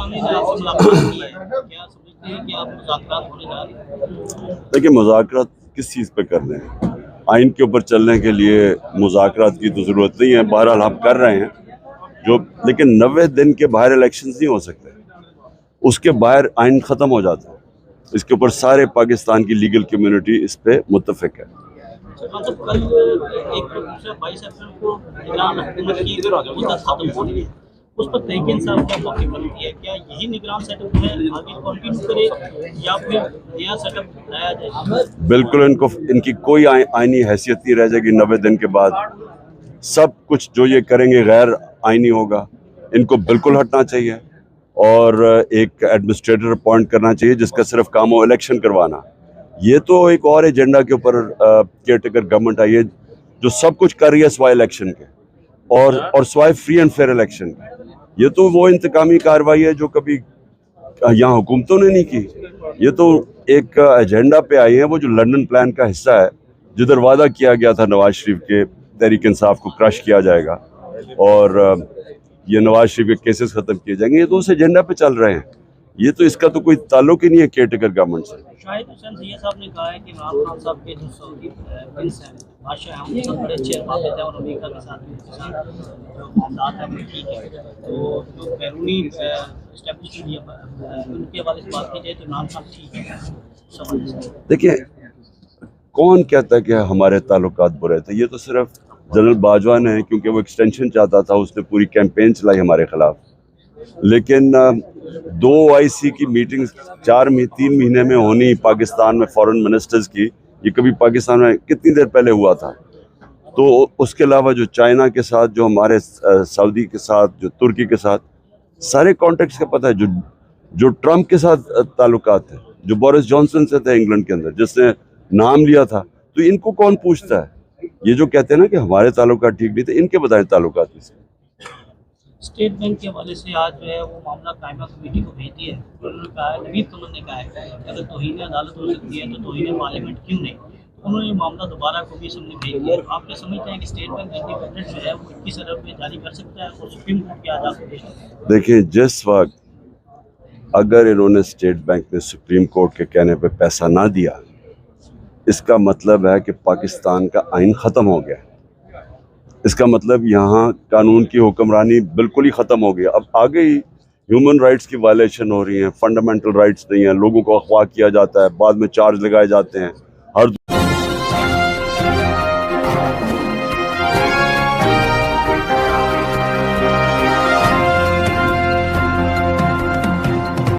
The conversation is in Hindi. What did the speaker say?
असामी ने आपसे मुलाकात की है, क्या समझते हैं कि आप मुज़ाकरात होने जा रहे हैं? देखिए, मुज़ाकरात किस चीज़ पे कर रहे हैं? आइन के ऊपर चलने के लिए मुज़ाकरात की तो ज़रूरत नहीं है। बहरहाल हम कर रहे हैं जो, लेकिन 90 दिन के बाहर इलेक्शंस नहीं हो सकते। उसके बाहर आइन ख़त्म हो जाता है। इसके ऊपर सारे पाकिस्तान की लीगल कम्युनिटी इस पे मुत्तफ़िक है। मतलब कल एक दूसरा 22 अप्रैल को निगरान हुकूमत की मुद्दत खत्म हो रही है, उस पर तहरीक इंसाफ क्या मौके बनती है? क्या यही निगरान सेटअप है आगे कंटिन्यू करे या फिर नया सेटअप लाया जाए? बिल्कुल, इनकी कोई आइनी हैसियत नहीं रह जाएगी 90 दिन के बाद। सब कुछ जो ये करेंगे गैर आइनी होगा। इनको बिल्कुल हटना चाहिए और एक एडमिनिस्ट्रेटर अपॉइंट करना चाहिए जिसका सिर्फ काम हो इलेक्शन करवाना। ये तो एक और एजेंडा के ऊपर केयरटेकर गवर्नमेंट आई है जो सब कुछ कर रही है सिवाय इलेक्शन के और सिवाय फ्री एंड फेयर इलेक्शन के। ये तो वो इंतकामी कार्रवाई है जो कभी यहाँ हुकूमतों ने नहीं की। ये तो एक एजेंडा पे आई है, वो जो लंदन प्लान का हिस्सा है, जिधर वादा किया गया था नवाज शरीफ के तहरीक इंसाफ को क्रश किया जाएगा और ये नवाज शरीफ के केसेस खत्म किए जाएंगे। ये तो उस एजेंडा पे चल रहे हैं। ये तो इसका तो कोई ताल्लुक ही नहीं है केयरटेकर गवर्नमेंट से। शाहिद हुसैन सैयद साहब ने कहा है कि इमरान खान साहब के जो सऊदी प्रिंस हैं, बादशाह हैं, उनके साथ बड़े अच्छे अलमात हैं और अमेरिका के साथ भी उनके साथ जो मामलात हैं वो ठीक है। तो जो बैरूनी एस्टेब्लिशमेंट उनके हवाले से बात की जाए तो इमरान खान ठीक है समझ। देखिए, कौन कहता है कि हमारे ताल्लुकात बुरे थे? ये तो सिर्फ जनरल बाजवा ने, क्योंकि वो एक्सटेंशन चाहता था, उसने पूरी कैंपेन चलाई हमारे खिलाफ। लेकिन 2 OIC की मीटिंग 3 महीने में होनी पाकिस्तान में फॉरेन मिनिस्टर्स की, ये कभी पाकिस्तान में कितनी देर पहले हुआ था? तो उसके अलावा जो चाइना के साथ, जो हमारे सऊदी के साथ, जो तुर्की के साथ, सारे कॉन्टेक्ट्स का पता है। जो ट्रंप के साथ ताल्लुकात थे, जो बोरिस जॉनसन से थे इंग्लैंड के अंदर, जिसने नाम लिया था, तो इनको कौन पूछता है? ये जो कहते हैं ना कि हमारे ताल्लुकात ठीक नहीं थे, इनके बताएं ताल्लुकात किसके? स्टेट बैंक के हवाले से आज जो है वो मामला कायमा कमेटी को भेज दिया है। उन्होंने कहा है, नवीद कमल ने कहा है कि अगर तौहीन अदालत हो सकती है तो तौहीन पार्लियामेंट क्यों नहीं? उन्होंने ये मामला दोबारा कभी असेंबली भेज दिया। आप क्या समझते हैं कि स्टेट बैंक इंडिपेंडेंट जो है वो 21 अरब में जारी कर सकता है और सुप्रीम कोर्ट के आजाद हो सकता है? देखिए, जिस वक्त अगर इन्होंने स्टेट बैंक ने सुप्रीम कोर्ट के कहने पे पैसा ना दिया, इसका मतलब है कि पाकिस्तान का आइन ख़त्म हो गया। इसका मतलब यहाँ कानून की हुक्मरानी बिल्कुल ही ख़त्म हो गई। अब आगे ही ह्यूमन राइट्स की वायलेशन हो रही हैं, फंडामेंटल राइट्स नहीं है, लोगों को अगवा किया जाता है, बाद में चार्ज लगाए जाते हैं।